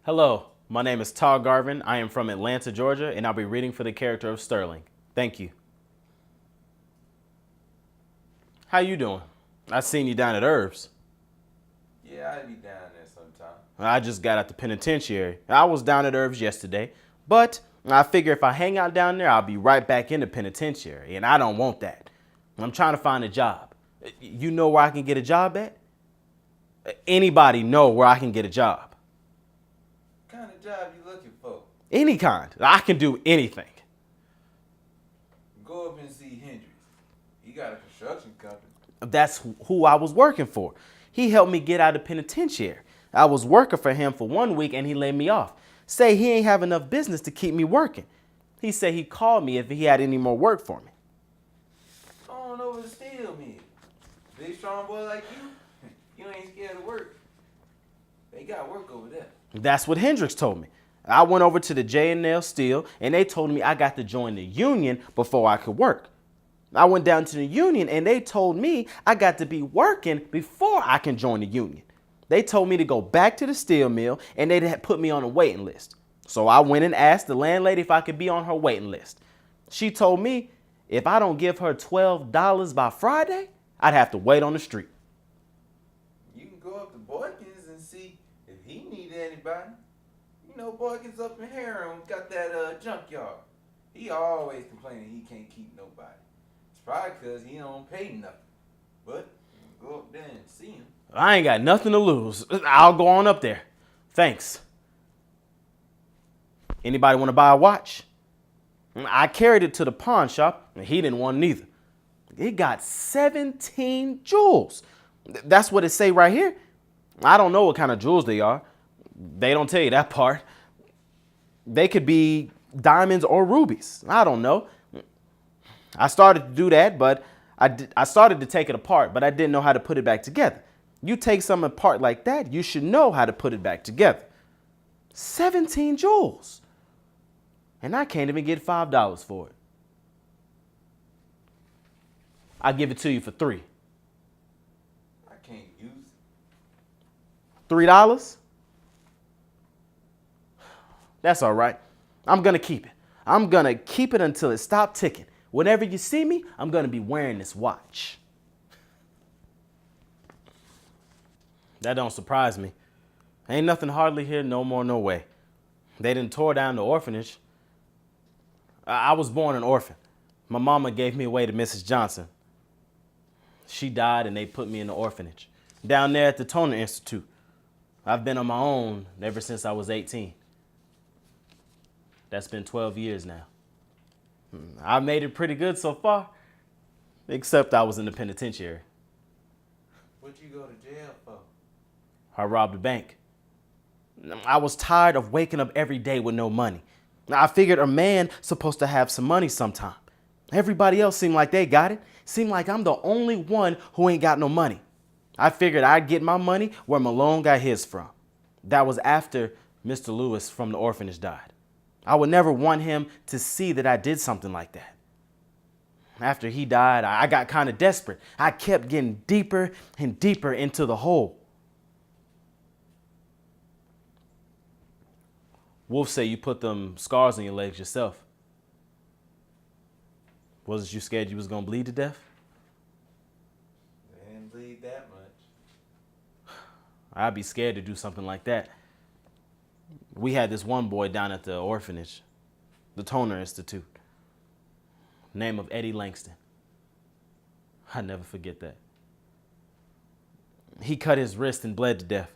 Hello, my name is Todd Garvin. I am from Atlanta, Georgia, and I'll be reading for the character of Sterling. Thank you. How you doing? I seen you down at Herbs. Yeah, I'd be down there sometime. I just got out the penitentiary. I was down at Herbs yesterday, but I figure if I hang out down there, I'll be right back in the penitentiary, and I don't want that. I'm trying to find a job. You know where I can get a job at? Anybody know where I can get a job? What kind of job you looking for? Any kind. I can do anything. Go up and see Hendrix. He got a construction company. That's who I was working for. He helped me get out of penitentiary. I was working for him for 1 week and he laid me off. Say he ain't have enough business to keep me working. He said he'd call me if he had any more work for me. Go on over to Steel Mill. Big strong boy like you ain't scared of work. They got work over there. That's what Hendrix told me. I went over to the J&L Steel and they told me I got to join the union before I could work. I went down to the union and they told me I got to be working before I can join the union. They told me to go back to the steel mill and they had put me on a waiting list. So I went and asked the landlady if I could be on her waiting list. She told me if I don't give her $12 by Friday, I'd have to wait on the street. You can go up to Boykins and see if he need anybody. You know Boykins up in Heron got that junkyard. He always complaining he can't keep nobody. It's probably because he don't pay nothing. But you can go up there and see him. I ain't got nothing to lose. I'll go on up there. Thanks. Anybody want to buy a watch? I carried it to the pawn shop and he didn't want neither. It got 17 jewels. That's what it say right here. I don't know what kind of jewels they are. They don't tell you that part. They could be diamonds or rubies. I don't know. I started to do that, but I started to take it apart, but I didn't know how to put it back together. You take something apart like that, you should know how to put it back together. 17 jewels. And I can't even get $5 for it. I'll give it to you for $3. I can't use it. $3? That's all right. I'm going to keep it. I'm going to keep it until it stops ticking. Whenever you see me, I'm going to be wearing this watch. That don't surprise me. Ain't nothing hardly here no more, no way. They done tore down the orphanage. I was born an orphan. My mama gave me away to Mrs. Johnson. She died and they put me in the orphanage. Down there at the Toner Institute. I've been on my own ever since I was 18. That's been 12 years now. I made it pretty good so far, except I was in the penitentiary. What'd you go to jail for? I robbed a bank. I was tired of waking up every day with no money. I figured a man supposed to have some money sometime. Everybody else seemed like they got it. Seemed like I'm the only one who ain't got no money. I figured I'd get my money where Malone got his from. That was after Mr. Lewis from the orphanage died. I would never want him to see that I did something like that. After he died, I got kind of desperate. I kept getting deeper and deeper into the hole. Wolf say you put them scars on your legs yourself. Wasn't you scared you was gonna bleed to death? They didn't bleed that much. I'd be scared to do something like that. We had this one boy down at the orphanage, the Toner Institute, name of Eddie Langston. I never forget that. He cut his wrist and bled to death.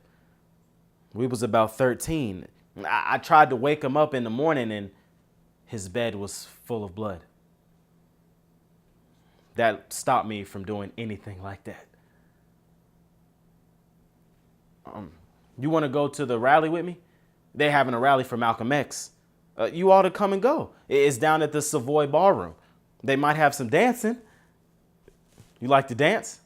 We was about 13. I tried to wake him up in the morning and his bed was full of blood. That stopped me from doing anything like that. You want to go to the rally with me? They're having a rally for Malcolm X. You ought to come and go. It's down at the Savoy Ballroom. They might have some dancing. You like to dance?